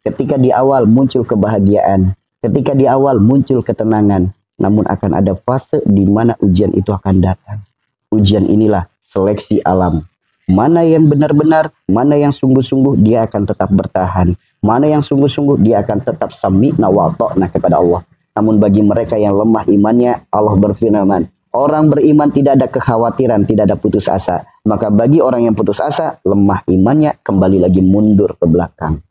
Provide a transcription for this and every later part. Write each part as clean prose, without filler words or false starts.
Ketika di awal muncul kebahagiaan, ketika di awal muncul ketenangan, namun akan ada fase di mana ujian itu akan datang. Ujian inilah seleksi alam. Mana yang benar-benar, mana yang sungguh-sungguh, dia akan tetap bertahan. Mana yang sungguh-sungguh, dia akan tetap sami'na wa ta'na kepada Allah. Namun bagi mereka yang lemah imannya, Allah berfirman, orang beriman tidak ada kekhawatiran, tidak ada putus asa. Maka bagi orang yang putus asa, lemah imannya, kembali lagi mundur ke belakang.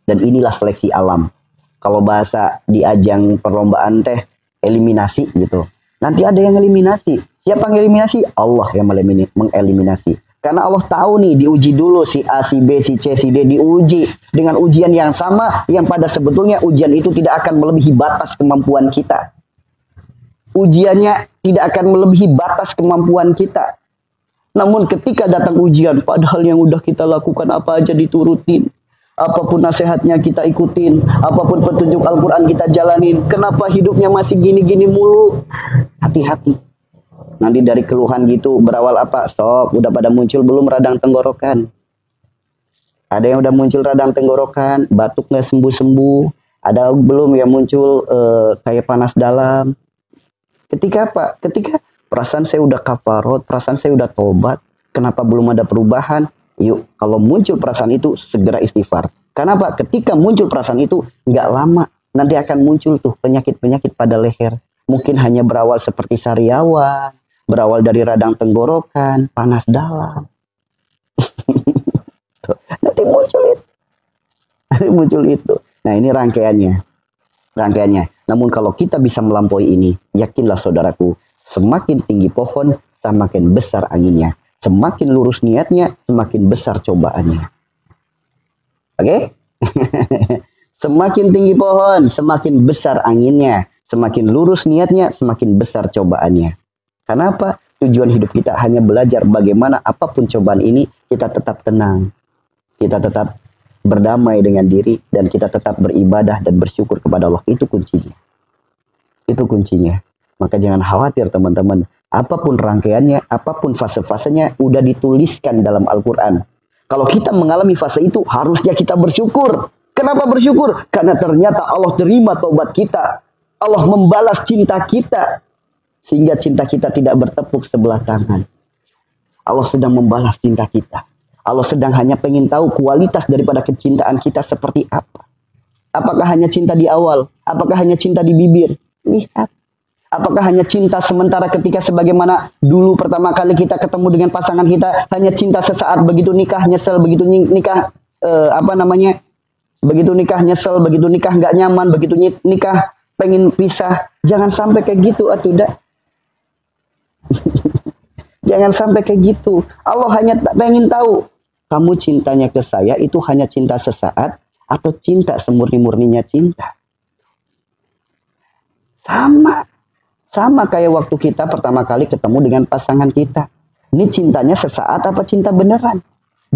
Dan inilah seleksi alam. Kalau bahasa di ajang perlombaan teh, eliminasi gitu. Nanti ada yang eliminasi. Siapa yang eliminasi? Allah yang mengeliminasi. Karena Allah tahu nih, diuji dulu si A, si B, si C, si D, diuji dengan ujian yang sama, yang pada sebetulnya ujian itu tidak akan melebihi batas kemampuan kita. Ujiannya tidak akan melebihi batas kemampuan kita. Namun ketika datang ujian, padahal yang udah kita lakukan apa aja diturutin. Apapun nasihatnya kita ikutin, apapun petunjuk Al-Quran kita jalanin. Kenapa hidupnya masih gini-gini mulu? Hati-hati. Nanti dari keluhan gitu berawal apa? Sok, udah pada muncul belum radang tenggorokan? Ada yang udah muncul radang tenggorokan, batuk nggak sembuh-sembuh. Ada belum yang muncul kayak panas dalam? Ketika apa? Ketika perasaan saya udah kafarot, perasaan saya udah tobat. Kenapa belum ada perubahan? Yuk, kalau muncul perasaan itu, segera istighfar. Kenapa? Ketika muncul perasaan itu, nggak lama. Nanti akan muncul tuh penyakit-penyakit pada leher. Mungkin hanya berawal seperti sariawan, berawal dari radang tenggorokan, panas dalam. Nanti muncul itu. Nanti muncul itu. Nah, ini rangkaiannya. Namun kalau kita bisa melampaui ini, yakinlah saudaraku, semakin tinggi pohon, semakin besar anginnya. Semakin lurus niatnya, semakin besar cobaannya. Oke? Semakin tinggi pohon, semakin besar anginnya. Semakin lurus niatnya, semakin besar cobaannya. Kenapa? Tujuan hidup kita hanya belajar bagaimana apapun cobaan ini, kita tetap tenang. Kita tetap berdamai dengan diri, dan kita tetap beribadah dan bersyukur kepada Allah. Itu kuncinya. Itu kuncinya. Maka jangan khawatir teman-teman. Apapun rangkaiannya, apapun fase-fasenya, udah dituliskan dalam Al-Quran. Kalau kita mengalami fase itu, harusnya kita bersyukur. Kenapa bersyukur? Karena ternyata Allah terima taubat kita. Allah membalas cinta kita. Sehingga cinta kita tidak bertepuk sebelah tangan. Allah sedang membalas cinta kita. Allah sedang hanya pengen tahu kualitas daripada kecintaan kita seperti apa. Apakah hanya cinta di awal? Apakah hanya cinta di bibir? Lihat. Apakah hanya cinta sementara ketika sebagaimana dulu pertama kali kita ketemu dengan pasangan kita, hanya cinta sesaat, begitu nikah nyesel, begitu nikah begitu nikah nyesel, begitu nikah nggak nyaman, begitu nikah pengen pisah. Jangan sampai kayak gitu atuh dah. Jangan sampai kayak gitu. Allah hanya pengen tahu, kamu cintanya ke saya itu hanya cinta sesaat atau cinta semurni-murninya cinta. Sama kayak waktu kita pertama kali ketemu dengan pasangan kita. Ini cintanya sesaat apa cinta beneran?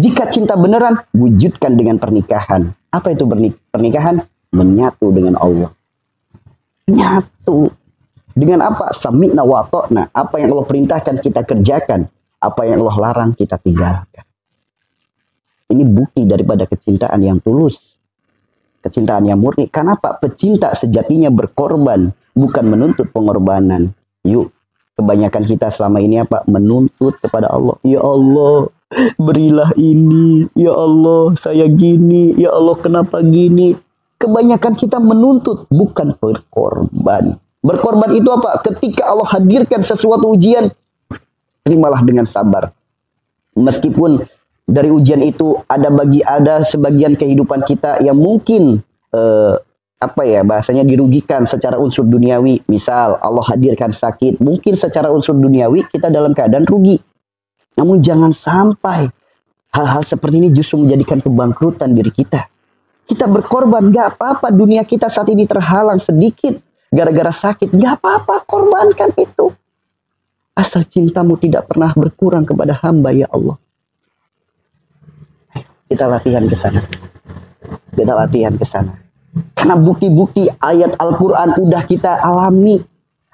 Jika cinta beneran, wujudkan dengan pernikahan. Apa itu pernikahan? Menyatu dengan Allah. Nyatu. Dengan apa? Sami'na wa ta'na. Apa yang Allah perintahkan kita kerjakan. Apa yang Allah larang kita tinggalkan. Ini bukti daripada kecintaan yang tulus. Kecintaan yang murni. Kenapa? Pecinta sejatinya berkorban, bukan menuntut pengorbanan. Yuk, kebanyakan kita selama ini apa? Menuntut kepada Allah. Ya Allah, berilah ini. Ya Allah, saya gini. Ya Allah, kenapa gini? Kebanyakan kita menuntut, bukan berkorban. Berkorban itu apa? Ketika Allah hadirkan sesuatu ujian, terimalah dengan sabar. Meskipun dari ujian itu ada sebagian kehidupan kita yang mungkin bahasanya dirugikan secara unsur duniawi. Misal Allah hadirkan sakit, mungkin secara unsur duniawi kita dalam keadaan rugi. Namun jangan sampai hal-hal seperti ini justru menjadikan kebangkrutan diri kita. Kita berkorban, gak apa-apa dunia kita saat ini terhalang sedikit gara-gara sakit, gak apa-apa, korbankan itu. Asal cintamu tidak pernah berkurang kepada hamba, ya Allah. Kita latihan ke sana. Kita latihan ke sana. Karena bukti-bukti ayat Al-Quran udah kita alami.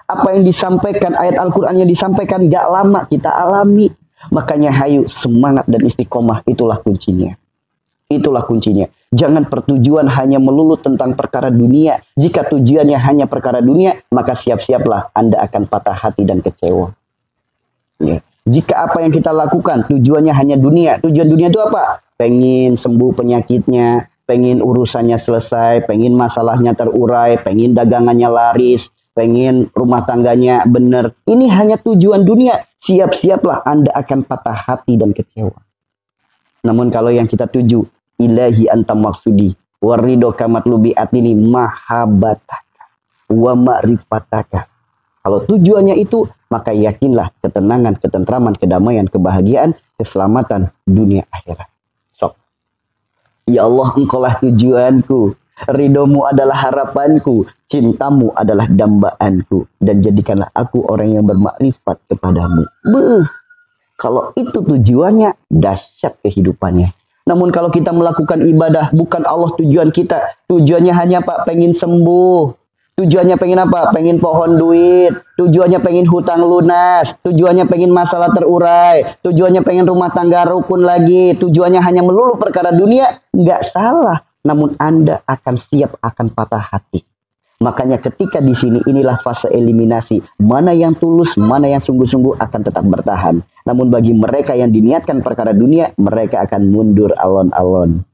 Apa yang disampaikan, ayat Al-Quran yang disampaikan gak lama kita alami. Makanya hayu, semangat dan istiqomah, itulah kuncinya. Itulah kuncinya. Jangan pertujuan hanya melulu tentang perkara dunia. Jika tujuannya hanya perkara dunia, maka siap-siaplah Anda akan patah hati dan kecewa. Ya. Jika apa yang kita lakukan tujuannya hanya dunia. Tujuan dunia itu apa? Pengen sembuh penyakitnya, pengen urusannya selesai, pengen masalahnya terurai, pengen dagangannya laris, pengen rumah tangganya benar. Ini hanya tujuan dunia. Siap-siaplah Anda akan patah hati dan kecewa. Namun kalau yang kita tuju, ilahi anta maksudi, warido kamatlubi atini mahabbataka, wa ma'rifataka. Kalau tujuannya itu, maka yakinlah ketenangan, ketentraman, kedamaian, kebahagiaan, keselamatan dunia akhirat. Sok. Ya Allah, engkaulah tujuanku. Ridomu adalah harapanku. Cintamu adalah dambaanku. Dan jadikanlah aku orang yang bermakrifat kepadamu. Beuh. Kalau itu tujuannya, dahsyat kehidupannya. Namun kalau kita melakukan ibadah, bukan Allah tujuan kita. Tujuannya hanya Pak, pengen sembuh. Tujuannya pengen apa? Pengen pohon duit. Tujuannya pengen hutang lunas. Tujuannya pengen masalah terurai. Tujuannya pengen rumah tangga rukun lagi. Tujuannya hanya melulu perkara dunia. Nggak salah. Namun Anda akan siap akan patah hati. Makanya ketika di sini inilah fase eliminasi. Mana yang tulus, mana yang sungguh-sungguh akan tetap bertahan. Namun bagi mereka yang diniatkan perkara dunia, mereka akan mundur alon-alon.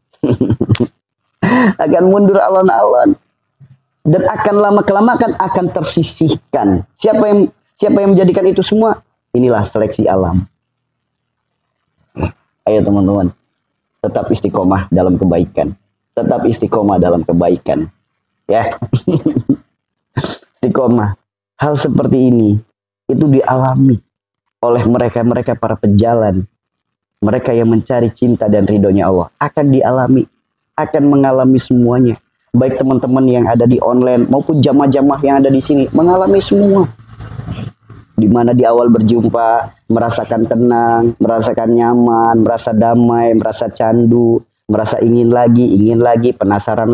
Akan mundur alon-alon. Dan akan lama-kelamaan akan tersisihkan. Siapa yang menjadikan itu semua? Inilah seleksi alam. Ayo teman-teman. Tetap istiqomah dalam kebaikan. Tetap istiqomah dalam kebaikan. Ya. Istiqomah. Hal seperti ini itu dialami oleh mereka-mereka para pejalan. Mereka yang mencari cinta dan ridhonya Allah. Akan dialami. Akan mengalami semuanya. Baik teman-teman yang ada di online maupun jamaah-jamaah yang ada di sini. Mengalami semua. Di mana di awal berjumpa. Merasakan tenang. Merasakan nyaman. Merasa damai. Merasa candu. Merasa ingin lagi. Penasaran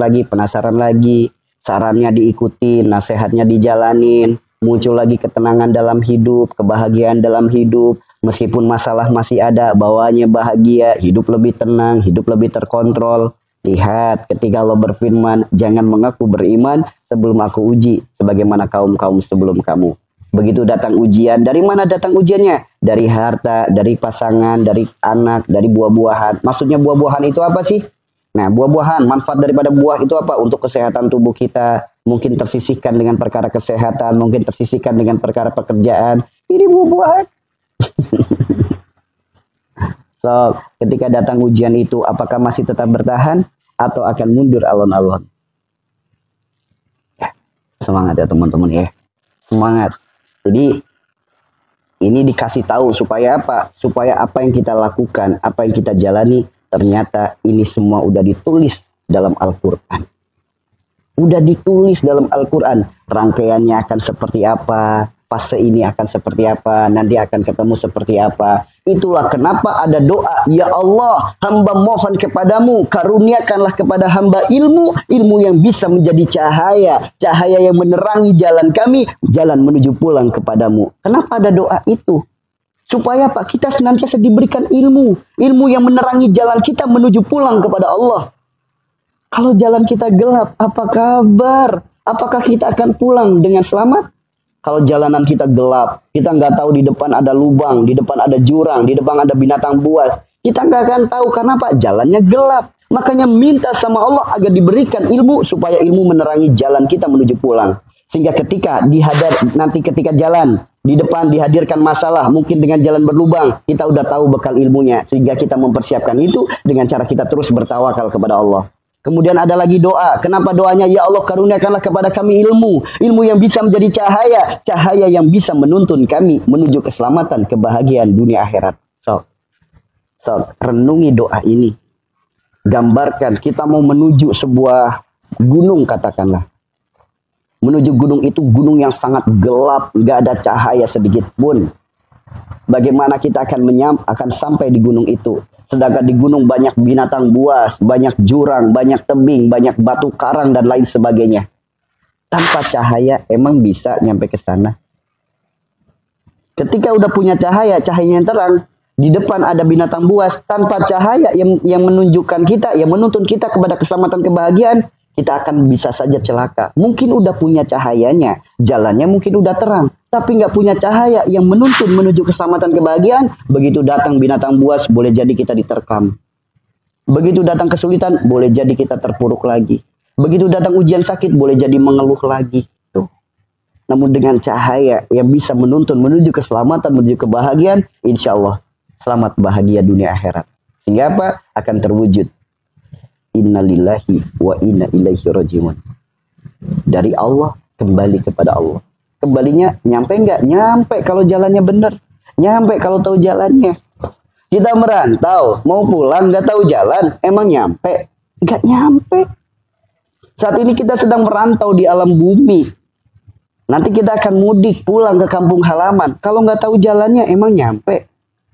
lagi. Sarannya diikuti, nasihatnya dijalanin, muncul lagi ketenangan dalam hidup, kebahagiaan dalam hidup, meskipun masalah masih ada, bawaannya bahagia, hidup lebih tenang, hidup lebih terkontrol. Lihat ketika Allah berfirman, jangan mengaku beriman sebelum aku uji, sebagaimana kaum-kaum sebelum kamu. Begitu datang ujian, dari mana datang ujiannya? Dari harta, dari pasangan, dari anak, dari buah-buahan. Maksudnya buah-buahan itu apa sih? Nah, buah-buahan, manfaat daripada buah itu apa? Untuk kesehatan tubuh kita, mungkin tersisihkan dengan perkara kesehatan, mungkin tersisihkan dengan perkara pekerjaan. Ini buah-buahan. So, ketika datang ujian itu, apakah masih tetap bertahan atau akan mundur alon-alon? Ya, semangat ya teman-teman ya. Semangat. Jadi, ini dikasih tahu supaya apa? Supaya apa yang kita lakukan, apa yang kita jalani, ternyata ini semua udah ditulis dalam Al-Quran. Udah ditulis dalam Al-Quran. Rangkaiannya akan seperti apa. Fase ini akan seperti apa. Nanti akan ketemu seperti apa. Itulah kenapa ada doa. Ya Allah, hamba mohon kepadamu. Karuniakanlah kepada hamba ilmu. Ilmu yang bisa menjadi cahaya. Cahaya yang menerangi jalan kami. Jalan menuju pulang kepadamu. Kenapa ada doa itu? Supaya Pak, kita senantiasa diberikan ilmu. Ilmu yang menerangi jalan kita menuju pulang kepada Allah. Kalau jalan kita gelap, apa kabar? Apakah kita akan pulang dengan selamat? Kalau jalanan kita gelap, kita nggak tahu di depan ada lubang, di depan ada jurang, di depan ada binatang buas. Kita nggak akan tahu karena Pak, jalannya gelap. Makanya minta sama Allah agar diberikan ilmu supaya ilmu menerangi jalan kita menuju pulang. Sehingga ketika nanti ketika jalan, di depan dihadirkan masalah, mungkin dengan jalan berlubang, kita udah tahu bekal ilmunya. Sehingga kita mempersiapkan itu dengan cara kita terus bertawakal kepada Allah. Kemudian ada lagi doa. Kenapa doanya? Ya Allah, karuniakanlah kepada kami ilmu. Ilmu yang bisa menjadi cahaya. Cahaya yang bisa menuntun kami menuju keselamatan, kebahagiaan dunia akhirat. So, renungi doa ini. Gambarkan kita mau menuju sebuah gunung katakanlah. Menuju gunung itu gunung yang sangat gelap, nggak ada cahaya sedikit pun. Bagaimana kita akan sampai di gunung itu? Sedangkan di gunung banyak binatang buas, banyak jurang, banyak tebing, banyak batu karang dan lain sebagainya. Tanpa cahaya emang bisa nyampe ke sana? Ketika udah punya cahaya yang terang, di depan ada binatang buas, tanpa cahaya yang menunjukkan kita, yang menuntun kita kepada keselamatan kebahagiaan, kita akan bisa saja celaka. Mungkin udah punya cahayanya, jalannya mungkin udah terang, tapi nggak punya cahaya yang menuntun menuju keselamatan kebahagiaan. Begitu datang binatang buas, boleh jadi kita diterkam. Begitu datang kesulitan, boleh jadi kita terpuruk lagi. Begitu datang ujian sakit, boleh jadi mengeluh lagi. Tuh. Namun dengan cahaya yang bisa menuntun menuju keselamatan, menuju kebahagiaan, insya Allah selamat bahagia dunia akhirat. Sehingga apa? Akan terwujud. Innalillahi wa inna ilaihi rajiun. Dari Allah kembali kepada Allah. Kembalinya nyampe enggak? Nyampe kalau jalannya benar. Nyampe kalau tahu jalannya. Kita merantau, mau pulang nggak tahu jalan, emang nyampe? Nggak nyampe. Saat ini kita sedang merantau di alam bumi. Nanti kita akan mudik pulang ke kampung halaman. Kalau nggak tahu jalannya, emang nyampe?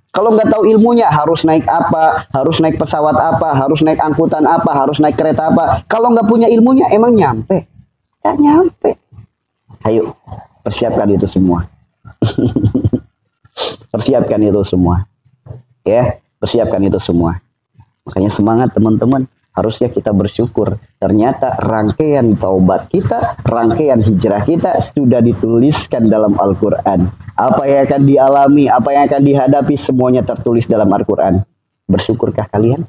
Kalau nggak tahu ilmunya, harus naik apa, harus naik pesawat apa, harus naik angkutan apa, harus naik kereta apa. Kalau nggak punya ilmunya, emang nyampe? Nggak nyampe. Ayo, persiapkan itu semua. Persiapkan itu semua. Ya, persiapkan itu semua. Makanya semangat teman-teman. Harusnya kita bersyukur. Ternyata rangkaian taubat kita, rangkaian hijrah kita sudah dituliskan dalam Al-Quran. Apa yang akan dialami, apa yang akan dihadapi, semuanya tertulis dalam Al-Quran. Bersyukurkah kalian?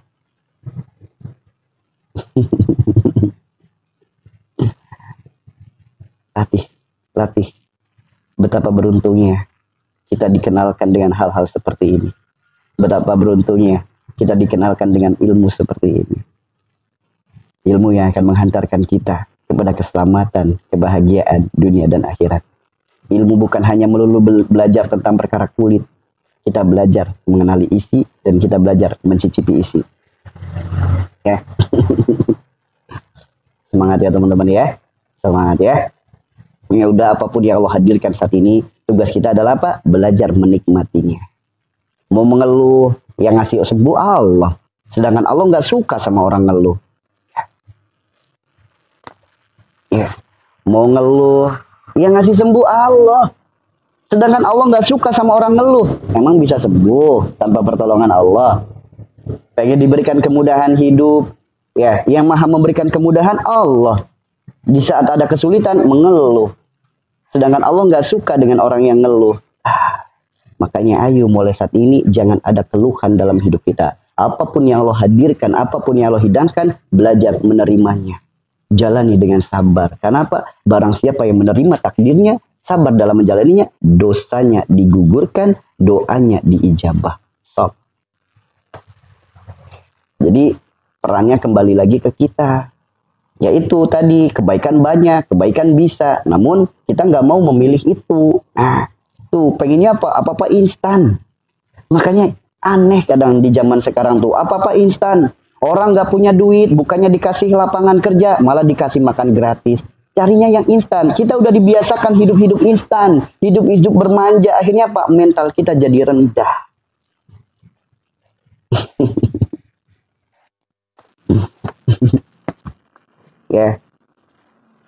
Latih. Betapa beruntungnya kita dikenalkan dengan hal-hal seperti ini. Betapa beruntungnya kita dikenalkan dengan ilmu seperti ini. Ilmu yang akan menghantarkan kita kepada keselamatan, kebahagiaan dunia dan akhirat. Ilmu bukan hanya melulu belajar tentang perkara kulit. Kita belajar mengenali isi dan kita belajar mencicipi isi. Ya. Semangat ya teman-teman ya. Semangat ya. Ya udah, apapun yang Allah hadirkan saat ini, tugas kita adalah apa? Belajar menikmatinya. Mau mengeluh, yang ngasih sembuh Allah. Sedangkan Allah nggak suka sama orang ngeluh. Ya. Mau ngeluh, yang ngasih sembuh Allah. Sedangkan Allah nggak suka sama orang ngeluh. Emang bisa sembuh tanpa pertolongan Allah? Pengen diberikan kemudahan hidup, ya, yang maha memberikan kemudahan Allah. Di saat ada kesulitan mengeluh. Sedangkan Allah nggak suka dengan orang yang ngeluh. Makanya ayo mulai saat ini jangan ada keluhan dalam hidup kita. Apapun yang Allah hadirkan, apapun yang Allah hidangkan, belajar menerimanya. Jalani dengan sabar. Kenapa? Barang siapa yang menerima takdirnya, sabar dalam menjalaninya, dosanya digugurkan, doanya diijabah. Stop. Jadi perannya kembali lagi ke kita. Yaitu tadi, kebaikan banyak, kebaikan bisa. Namun kita nggak mau memilih itu. Nah, tuh pengennya apa? Apa-apa instan. Makanya aneh kadang di zaman sekarang tuh, apa-apa instan. Orang nggak punya duit, bukannya dikasih lapangan kerja, malah dikasih makan gratis. Carinya yang instan. Kita udah dibiasakan hidup-hidup instan, hidup-hidup bermanja. Akhirnya apa? Mental kita jadi rendah. Ya,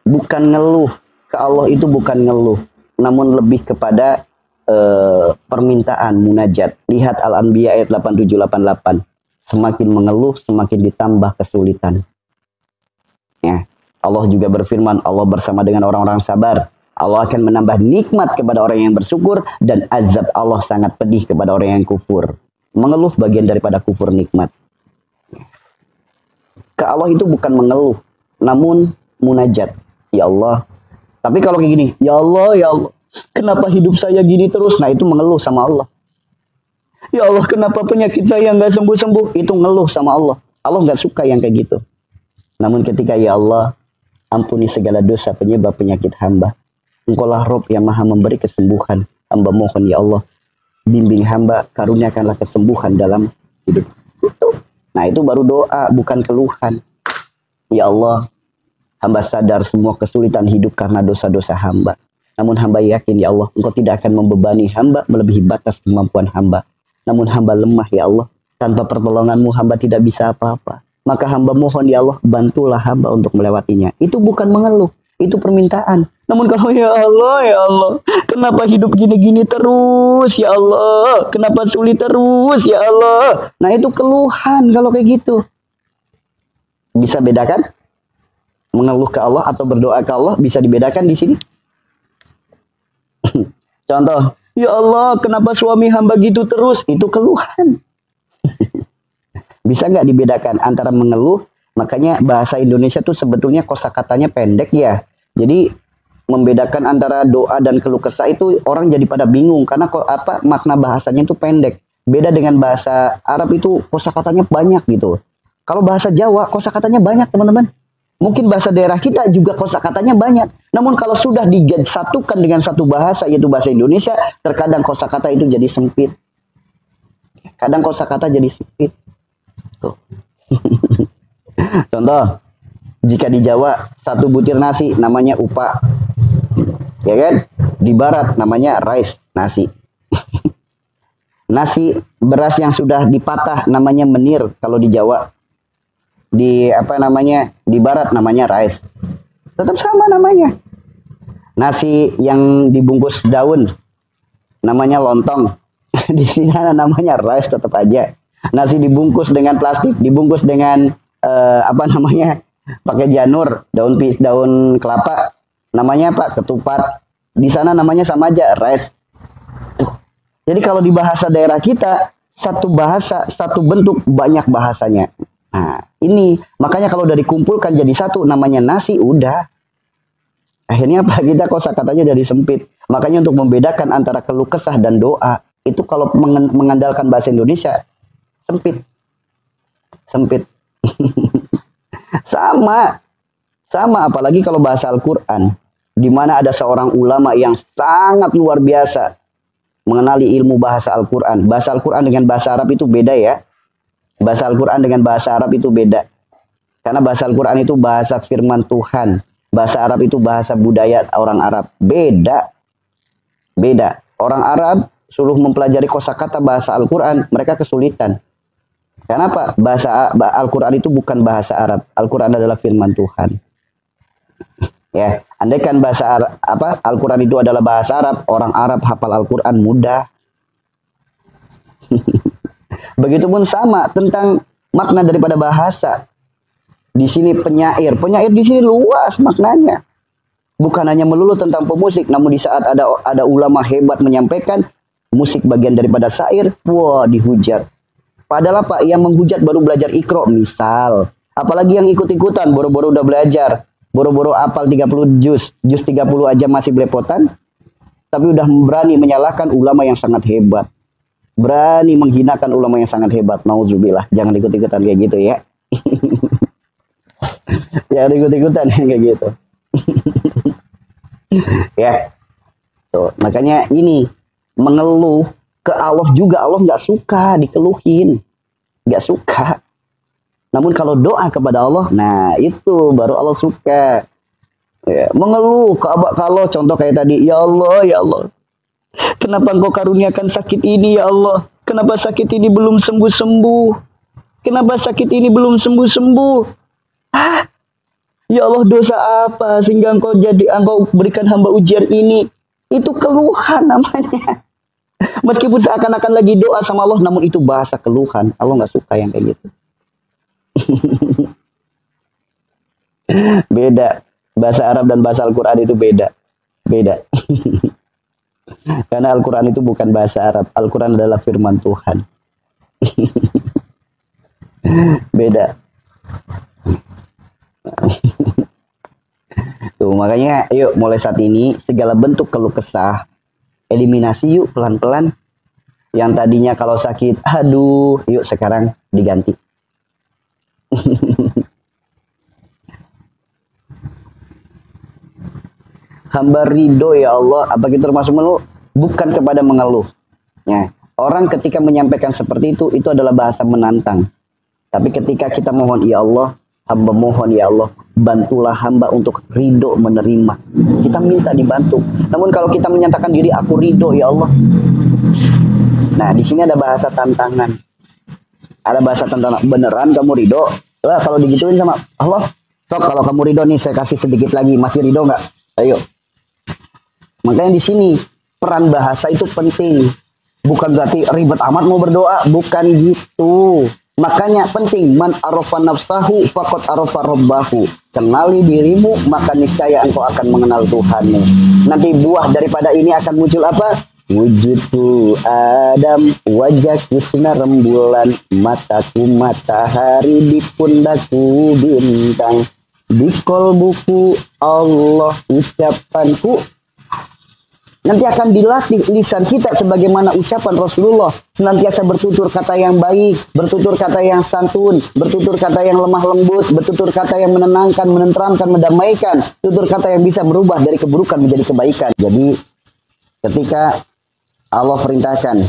bukan ngeluh. Ke Allah itu bukan ngeluh, namun lebih kepada permintaan munajat. Lihat Al-Anbiya ayat 87-88. Semakin mengeluh, semakin ditambah kesulitan. Ya. Allah juga berfirman, Allah bersama dengan orang-orang sabar. Allah akan menambah nikmat kepada orang yang bersyukur, dan azab Allah sangat pedih kepada orang yang kufur. Mengeluh bagian daripada kufur nikmat. Ke Allah itu bukan mengeluh, namun munajat. Ya Allah. Tapi kalau kayak gini, ya Allah, kenapa hidup saya gini terus? Nah itu mengeluh sama Allah. Ya Allah, kenapa penyakit saya nggak sembuh-sembuh? Itu ngeluh sama Allah. Allah nggak suka yang kayak gitu. Namun ketika ya Allah, ampuni segala dosa penyebab penyakit hamba. Engkaulah Rob yang maha memberi kesembuhan. Hamba mohon ya Allah, bimbing hamba, karuniakanlah kesembuhan dalam hidup. Nah itu baru doa, bukan keluhan. Ya Allah, hamba sadar semua kesulitan hidup karena dosa-dosa hamba. Namun hamba yakin ya Allah, Engkau tidak akan membebani hamba melebihi batas kemampuan hamba. Namun hamba lemah ya Allah. Tanpa pertolongan-Mu hamba tidak bisa apa-apa. Maka hamba mohon ya Allah, bantulah hamba untuk melewatinya. Itu bukan mengeluh, itu permintaan. Namun kalau ya Allah, kenapa hidup gini-gini terus ya Allah? Kenapa sulit terus ya Allah? Nah itu keluhan kalau kayak gitu. Bisa bedakan? Mengeluh ke Allah atau berdoa ke Allah bisa dibedakan di sini? Contoh, ya Allah, kenapa suami hamba gitu terus? Itu keluhan. Bisa nggak dibedakan antara mengeluh? Makanya bahasa Indonesia tuh sebetulnya kosakatanya pendek ya. Jadi membedakan antara doa dan keluh kesah itu orang jadi pada bingung karena makna bahasanya itu pendek. Beda dengan bahasa Arab itu kosakatanya banyak gitu. Kalau bahasa Jawa kosakatanya banyak teman-teman. Mungkin bahasa daerah kita juga kosakatanya banyak. Namun kalau sudah disatukan dengan satu bahasa yaitu bahasa Indonesia, terkadang kosakata itu jadi sempit. Kadang kosakata jadi sempit. Tuh. Contoh, jika di Jawa satu butir nasi namanya upa. Ya kan? Di barat namanya rice, nasi. Nasi beras yang sudah dipatah namanya menir kalau di Jawa. Di di barat namanya rice. Tetap sama namanya. Nasi yang dibungkus daun namanya lontong. Di sini namanya rice tetap aja. Nasi dibungkus dengan plastik, dibungkus dengan pakai janur, daun kelapa, namanya apa? Ketupat. Di sana namanya sama aja, rice. Tuh. Jadi kalau di bahasa daerah kita, satu bahasa, satu bentuk, banyak bahasanya. Nah, ini makanya kalau udah dikumpulkan jadi satu namanya nasi, udah. Akhirnya apa? Kita kosakatanya jadi sempit. Makanya untuk membedakan antara keluh kesah dan doa, itu kalau mengandalkan bahasa Indonesia sempit. Sempit. Sama apalagi kalau bahasa Al-Qur'an, di mana ada seorang ulama yang sangat luar biasa mengenali ilmu bahasa Al-Qur'an. Bahasa Al-Qur'an dengan bahasa Arab itu beda ya. Bahasa Al-Quran dengan bahasa Arab itu beda. Karena bahasa Al-Quran itu bahasa firman Tuhan. Bahasa Arab itu bahasa budaya orang Arab. Beda. Beda. Orang Arab suruh mempelajari kosakata bahasa Al-Quran, mereka kesulitan. Kenapa? Bahasa Al-Quran itu bukan bahasa Arab. Al-Quran adalah firman Tuhan. Ya, andaikan bahasa Al-Quran itu adalah bahasa Arab, orang Arab hafal Al-Quran mudah. Begitupun sama tentang makna daripada bahasa. Di sini penyair di sini luas maknanya. Bukan hanya melulu tentang pemusik, namun di saat ada ulama hebat menyampaikan musik bagian daripada syair, wah dihujat. Padahal apa? Yang menghujat baru belajar Iqra misal. Apalagi yang ikut-ikutan, boro-boro udah belajar, boro-boro apal 30 juz 30 aja masih belepotan, tapi udah berani menyalahkan ulama yang sangat hebat. Berani menghinakan ulama yang sangat hebat. Nauzubillah, jangan ikut-ikutan kayak gitu ya. Jangan ikut-ikutan kayak gitu. Ya. Tuh, makanya ini mengeluh ke Allah juga, Allah nggak suka dikeluhin. Nggak suka. Namun kalau doa kepada Allah, nah itu baru Allah suka. Ya, mengeluh kalau contoh kayak tadi, ya Allah, kenapa engkau karuniakan sakit ini ya Allah? Kenapa sakit ini belum sembuh-sembuh? Kenapa sakit ini belum sembuh-sembuh? Ya Allah, dosa apa sehingga engkau berikan hamba ujian ini? Itu keluhan namanya. Meskipun seakan-akan lagi doa sama Allah, namun itu bahasa keluhan. Allah nggak suka yang kayak gitu. Beda. Bahasa Arab dan bahasa Al-Quran itu beda. Beda. Karena Al-Quran itu bukan bahasa Arab. Al-Quran adalah firman Tuhan. Beda. Tuh, makanya yuk mulai saat ini segala bentuk keluh kesah eliminasi yuk pelan-pelan. Yang tadinya kalau sakit, aduh, yuk sekarang diganti. Hamba ridho ya Allah, apa kita termasuk mengeluh? Bukan kepada mengeluh. Ya, orang ketika menyampaikan seperti itu adalah bahasa menantang. Tapi ketika kita mohon, ya Allah, hamba mohon ya Allah, bantulah hamba untuk ridho menerima. Kita minta dibantu. Namun kalau kita menyatakan diri, aku ridho ya Allah. Nah, di sini ada bahasa tantangan. Ada bahasa tantangan. Beneran kamu ridho? Lah, kalau digituin sama Allah, sok kalau kamu ridho nih, saya kasih sedikit lagi. Masih ridho nggak? Ayo. Makanya di sini peran bahasa itu penting. Bukan berarti ribet amat mau berdoa, bukan gitu. Makanya penting, man arafa nafsahu faqad arafa rabbahu. Kenali dirimu, maka niscaya engkau akan mengenal Tuhanmu. Nanti buah daripada ini akan muncul apa? Wujudku Adam, wajahku sinar rembulan, mataku matahari, di pundakku bintang, di kolbuku Allah ucapanku. Nanti akan dilatih lisan kita sebagaimana ucapan Rasulullah. Senantiasa bertutur kata yang baik, bertutur kata yang santun, bertutur kata yang lemah lembut, bertutur kata yang menenangkan, menenteramkan, mendamaikan, tutur kata yang bisa berubah dari keburukan menjadi kebaikan. Jadi ketika Allah perintahkan,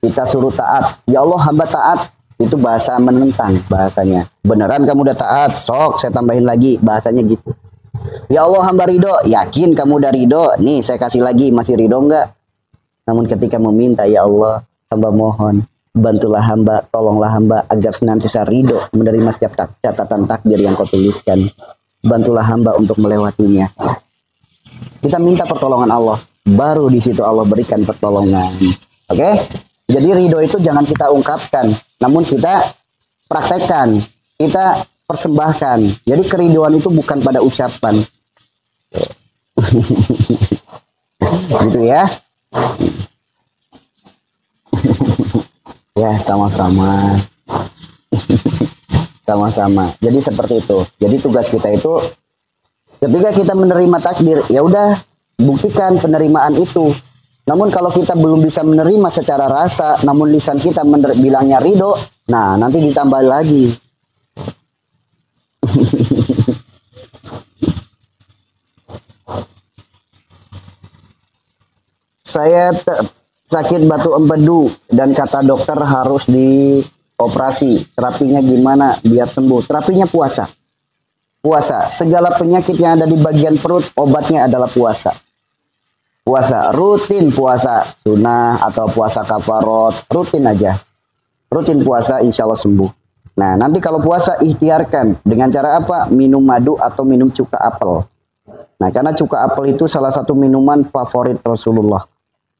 kita suruh taat. Ya Allah, hamba taat. Itu bahasa menentang bahasanya. Beneran kamu udah taat? Sok, saya tambahin lagi. Bahasanya gitu. Ya Allah, hamba ridho. Yakin kamu udah ridho? Nih, saya kasih lagi. Masih ridho enggak? Namun ketika meminta, ya Allah, hamba mohon, bantulah hamba, tolonglah hamba, agar senantiasa ridho menerima setiap catatan takdir yang kau tuliskan. Bantulah hamba untuk melewatinya. Kita minta pertolongan Allah. Baru di situ Allah berikan pertolongan. Oke? Jadi ridho itu jangan kita ungkapkan, namun kita praktekkan, kita persembahkan. Jadi keriduan itu bukan pada ucapan. Gitu ya. Ya, sama-sama. Sama-sama. Jadi seperti itu. Jadi tugas kita itu ketika kita menerima takdir, ya udah buktikan penerimaan itu. Namun kalau kita belum bisa menerima secara rasa, namun lisan kita bilangnya ridho, nah nanti ditambah lagi. Saya sakit batu empedu dan kata dokter harus dioperasi. Terapinya gimana biar sembuh? Terapinya puasa. Puasa. Segala penyakit yang ada di bagian perut, obatnya adalah puasa. Puasa, rutin puasa, sunnah atau puasa kafarot, rutin aja. Rutin puasa, insya Allah sembuh. Nah, nanti kalau puasa ikhtiarkan dengan cara apa? Minum madu atau minum cuka apel. Nah, karena cuka apel itu salah satu minuman favorit Rasulullah.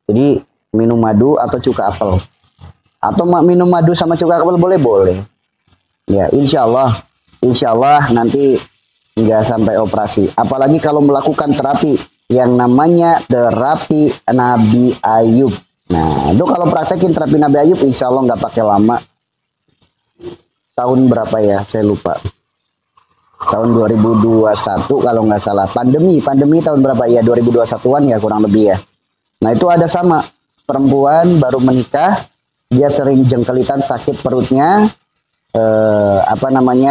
Jadi minum madu atau cuka apel. Atau minum madu sama cuka apel boleh? Ya, insya Allah nanti nggak sampai operasi. Apalagi kalau melakukan terapi yang namanya terapi Nabi Ayub. Nah, itu kalau praktekin terapi Nabi Ayub, insya Allah nggak pakai lama. Tahun berapa ya? Saya lupa. Tahun 2021 kalau nggak salah. Pandemi tahun berapa ya? 2021-an ya kurang lebih ya. Nah, itu ada sama. Perempuan baru menikah, dia sering jengkelitan sakit perutnya.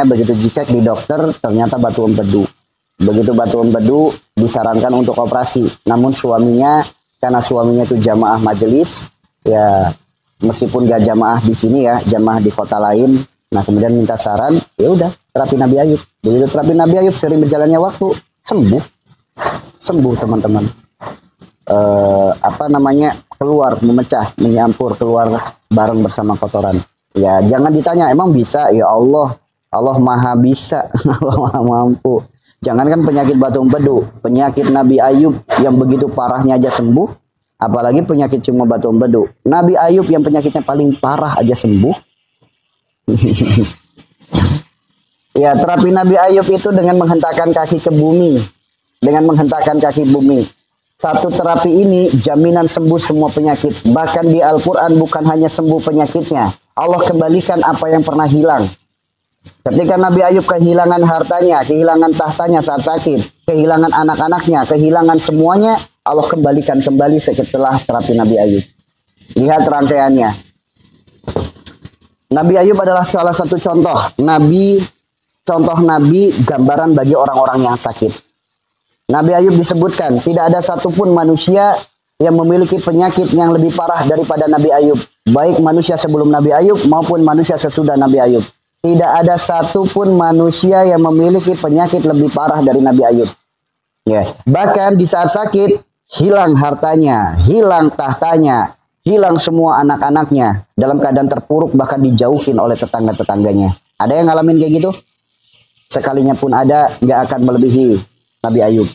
Begitu dicek di dokter, ternyata batu empedu. Begitu batu empedu, disarankan untuk operasi. Namun suaminya, karena suaminya itu jamaah majelis, ya meskipun gak jamaah di sini ya, jamaah di kota lain. Nah, kemudian minta saran, ya udah terapi Nabi Ayub. Begitu terapi Nabi Ayub, sering berjalannya waktu, sembuh teman-teman. Keluar, memecah, menyampur, keluar bareng bersama kotoran. Ya, jangan ditanya, emang bisa? Ya Allah maha bisa, Allah maha mampu. Jangankan penyakit batu empedu, penyakit Nabi Ayub yang begitu parahnya aja sembuh, apalagi penyakit cuma batu empedu. Nabi Ayub yang penyakitnya paling parah aja sembuh. Ya, terapi Nabi Ayub itu dengan menghentakkan kaki ke bumi. Satu terapi ini jaminan sembuh semua penyakit. Bahkan di Al-Quran bukan hanya sembuh penyakitnya, Allah kembalikan apa yang pernah hilang. Ketika Nabi Ayub kehilangan hartanya, kehilangan tahtanya saat sakit, kehilangan anak-anaknya, kehilangan semuanya, Allah kembalikan kembali setelah terapi Nabi Ayub. Lihat rangkaiannya. Nabi Ayub adalah salah satu contoh Nabi gambaran bagi orang-orang yang sakit. Nabi Ayub disebutkan, tidak ada satupun manusia yang memiliki penyakit yang lebih parah daripada Nabi Ayub. Baik manusia sebelum Nabi Ayub maupun manusia sesudah Nabi Ayub. Tidak ada satupun manusia yang memiliki penyakit lebih parah dari Nabi Ayub. Ya. Bahkan di saat sakit, hilang hartanya, hilang tahtanya, hilang semua anak-anaknya. Dalam keadaan terpuruk, bahkan dijauhin oleh tetangga-tetangganya. Ada yang ngalamin kayak gitu? Sekalinya pun ada, nggak akan melebihi Nabi Ayub.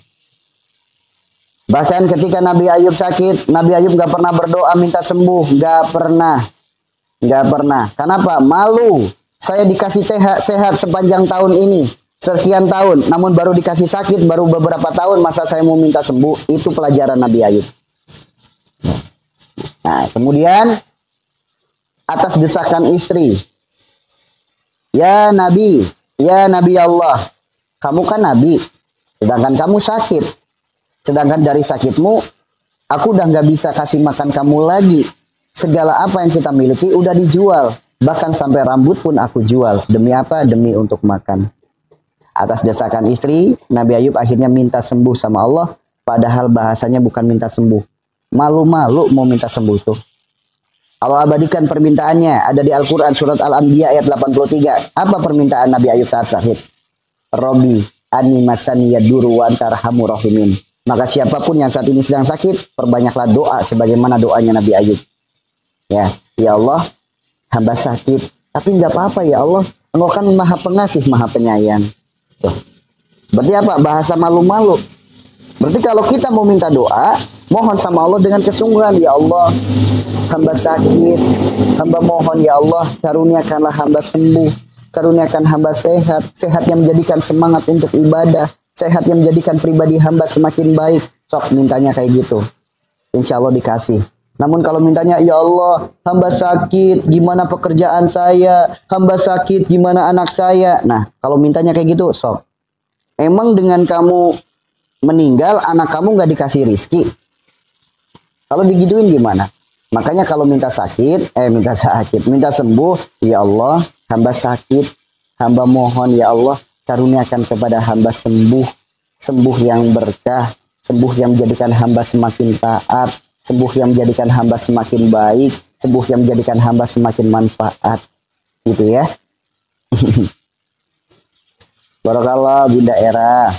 Bahkan ketika Nabi Ayub sakit, Nabi Ayub gak pernah berdoa minta sembuh. Gak pernah. Gak pernah. Kenapa? Malu. Saya dikasih sehat sepanjang tahun ini. Sekian tahun. Namun baru dikasih sakit, baru beberapa tahun. Masa saya mau minta sembuh? Itu pelajaran Nabi Ayub. Nah, kemudian atas desakan istri. Ya Nabi Allah. Kamu kan Nabi. Sedangkan kamu sakit. Sedangkan dari sakitmu, aku udah nggak bisa kasih makan kamu lagi. Segala apa yang kita miliki udah dijual. Bahkan sampai rambut pun aku jual. Demi apa? Demi untuk makan. Atas desakan istri, Nabi Ayub akhirnya minta sembuh sama Allah. Padahal bahasanya bukan minta sembuh. Malu-malu mau minta sembuh tuh. Allah abadikan permintaannya. Ada di Al-Quran surat Al-Anbiya ayat 83. Apa permintaan Nabi Ayub saat sakit? Robi ani masani yaduru wa antarhamu rahimin. Maka siapapun yang saat ini sedang sakit, perbanyaklah doa sebagaimana doanya Nabi Ayub. Ya Allah, hamba sakit, tapi nggak apa-apa ya Allah. Engkau kan maha pengasih, maha penyayang. Tuh. Berarti apa? Bahasa malu-malu. Berarti kalau kita mau minta doa, mohon sama Allah dengan kesungguhan. Ya Allah, hamba sakit, hamba mohon ya Allah, karuniakanlah hamba sembuh, karuniakan hamba sehat, sehat yang menjadikan semangat untuk ibadah, sehat yang menjadikan pribadi hamba semakin baik. Sok mintanya kayak gitu, insya Allah dikasih. Namun kalau mintanya, ya Allah, hamba sakit, gimana pekerjaan saya, hamba sakit, gimana anak saya. Nah, kalau mintanya kayak gitu, sok. Emang dengan kamu meninggal, anak kamu nggak dikasih rizki? Kalau digituin gimana? Makanya kalau minta sembuh, ya Allah, hamba sakit, hamba mohon ya Allah, karuniakan kepada hamba sembuh yang berkah, sembuh yang menjadikan hamba semakin taat, sembuh yang menjadikan hamba semakin baik, sembuh yang menjadikan hamba semakin manfaat. Gitu ya. Barakallah Bunda Era.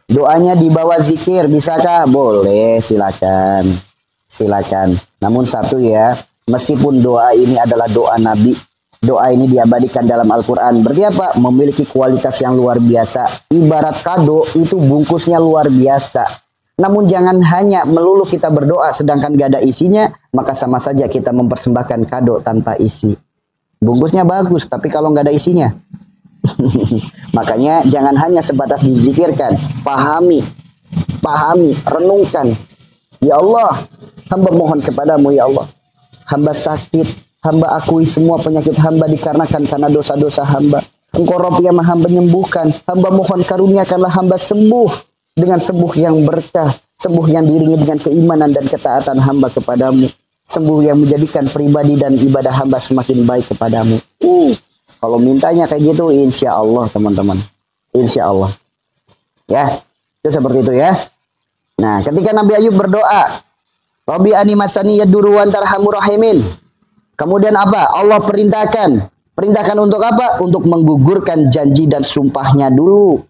Doanya di bawah zikir, bisakah? Boleh, silakan. Silakan. Namun satu ya, meskipun doa ini adalah doa Nabi, doa ini diabadikan dalam Al-Quran. Berarti apa? Memiliki kualitas yang luar biasa. Ibarat kado itu bungkusnya luar biasa. Namun jangan hanya melulu kita berdoa sedangkan gak ada isinya, maka sama saja kita mempersembahkan kado tanpa isi. Bungkusnya bagus, tapi kalau gak ada isinya. Makanya jangan hanya sebatas dizikirkan. Pahami, renungkan. Ya Allah, hamba mohon kepadamu ya Allah. Hamba sakit, hamba akui semua penyakit hamba dikarenakan karena dosa-dosa hamba. Engkau Rabb yang maha menyembuhkan. Hamba mohon karuniakanlah hamba sembuh. Dengan sembuh yang berkah. Sembuh yang diiringi dengan keimanan dan ketaatan hamba kepadamu. Sembuh yang menjadikan pribadi dan ibadah hamba semakin baik kepadamu. Kalau mintanya kayak gitu, insya Allah teman-teman. Insya Allah. Ya, itu seperti itu ya. Nah, ketika Nabi Ayub berdoa, Rabbi ani masani yaduru wa antarhamur rahimin. Kemudian apa? Allah perintahkan. Perintahkan untuk apa? Untuk menggugurkan janji dan sumpahnya dulu.